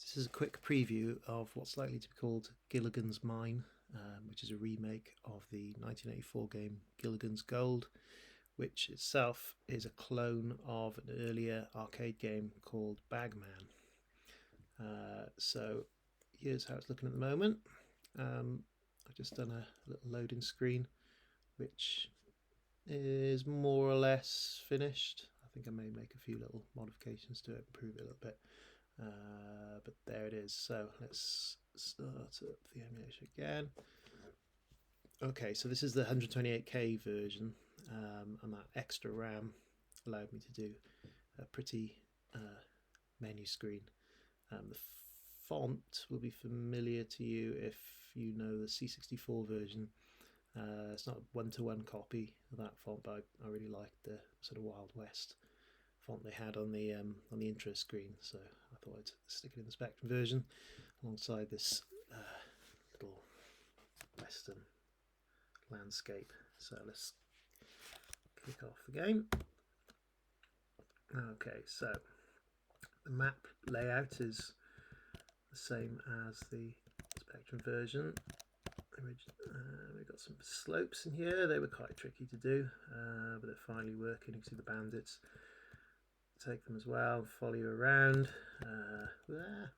This is a quick preview of what's likely to be called Gilligan's Mine, which is a remake of the 1984 game Gilligan's Gold, which itself is a clone of an earlier arcade game called Bagman. So here's how it's looking at the moment. I've just done a little loading screen, which is more or less finished. I think I may make a few little modifications to it, improve it a little bit. But there it is. So let's start up the emulation again. Okay, so this is the 128K version, and that extra RAM allowed me to do a pretty menu screen. The font will be familiar to you if you know the C64 version. It's not a one-to-one copy of that font, but I really liked the sort of Wild West font they had on the intro screen, so I thought I'd stick it in the Spectrum version alongside this little western landscape. So let's kick off the game. Okay, so the map layout is the same as the Spectrum version. We've got some slopes in here. They were quite tricky to do, but they're finally working. You can see the bandits. Take them as well, follow you around. Oh, that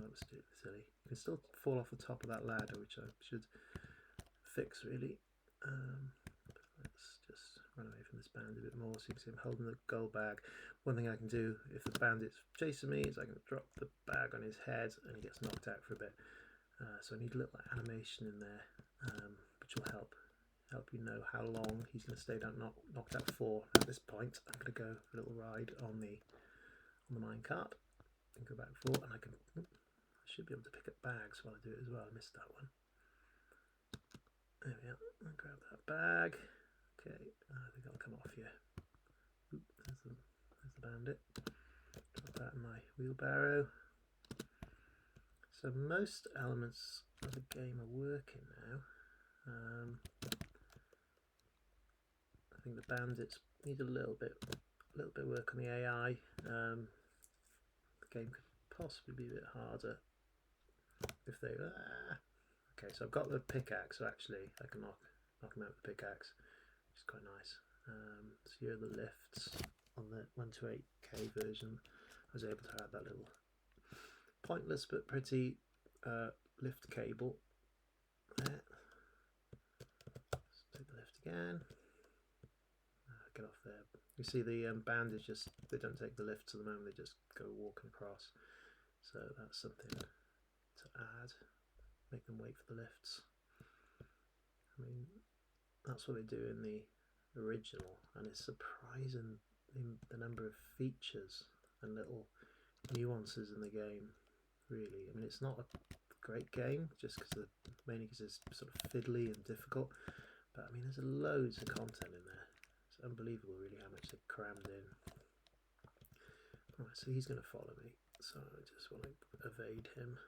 was silly. You can still fall off the top of that ladder, which I should fix really. Let's just run away from this bandit a bit more so you can see I'm holding the gold bag. One thing I can do if the bandit's chasing me is I can drop the bag on his head and he gets knocked out for a bit. So I need a little animation in there, which will help you know how long he's going to stay down knocked out for. At this point I'm going to go for a little ride on the minecart and go back and forth, and I should be able to pick up bags while I do it as well. I missed that one. There we are. I'll grab that bag. Okay, I think I'll come off here. Oop, there's the bandit. Drop that in my wheelbarrow. So most elements of the game are working now. I think the bandits need a little bit work on the AI. The game could possibly be a bit harder if they. Okay, so I've got the pickaxe, so actually I can knock them out with the pickaxe, which is quite nice. So here are the lifts on the 128K version. I was able to add that little pointless but pretty lift cable there. Let's take the lift again. Get off there. You see the bandits they don't take the lifts at the moment, they just go walking across. So that's something to add. Make them wait for the lifts. I mean, that's what they do in the original, and it's surprising the number of features and little nuances in the game, really. I mean, it's not a great game, just mainly because it's sort of fiddly and difficult, but I mean, there's loads of content in there. It's unbelievable, really, how much they've crammed in. Alright, so he's going to follow me, so I just want to evade him.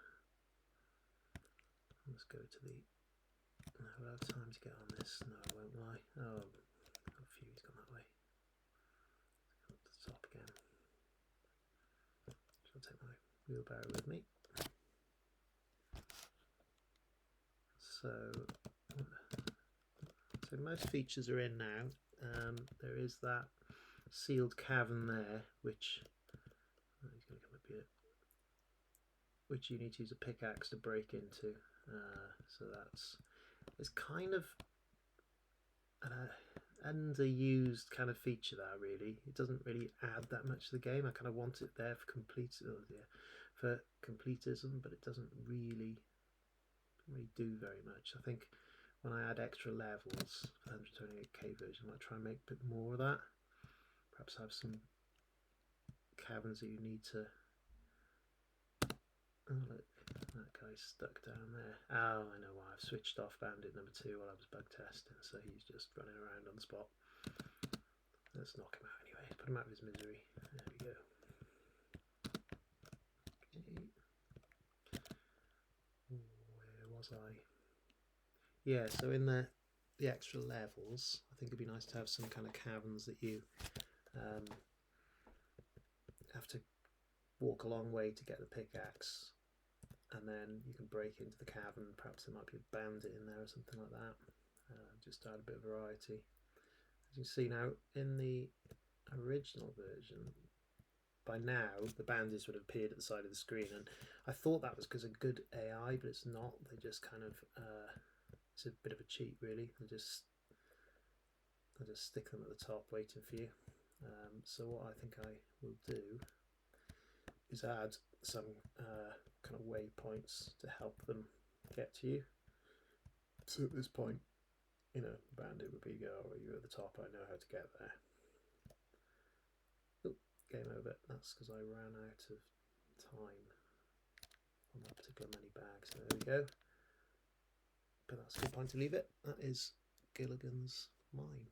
Let's go to the. No, we'll have time to get on this. No, I won't lie. Oh, got a few. He's gone that way. Go up to the top again. So I'll take my wheelbarrow with me. So most features are in now. There is that sealed cavern there, which he's going to come up here, which you need to use a pickaxe to break into. So it's kind of an underused kind of feature there, really. It doesn't really add that much to the game. I kind of want it there for completism, but it doesn't really do very much. I think when I add extra levels for the 128K version, I might try and make a bit more of that. Perhaps have some caverns that you need to. Oh, look, that guy's stuck down there. Oh, I know why. I've switched off bandit number 2 while I was bug testing, so he's just running around on the spot. Let's knock him out anyway. Put him out of his misery. There we go. Okay. Where was I? Yeah, so in the extra levels, I think it'd be nice to have some kind of caverns that you have to walk a long way to get the pickaxe, and then you can break into the cavern. Perhaps there might be a bandit in there or something like that. Just to add a bit of variety. As you see now, in the original version, by now the bandits would have appeared at the side of the screen, and I thought that was because of good AI, but it's not. They just kind of it's a bit of a cheat, really. They just stick them at the top waiting for you. So what I think I will do is add some kind of waypoints to help them get to you. So at this point, you know, the bandit would be go, oh, you're at the top, I know how to get there. Oh, game over. That's because I ran out of time on that particular money bag. So there we go. But that's a good point to leave it. That is Gilligan's mine.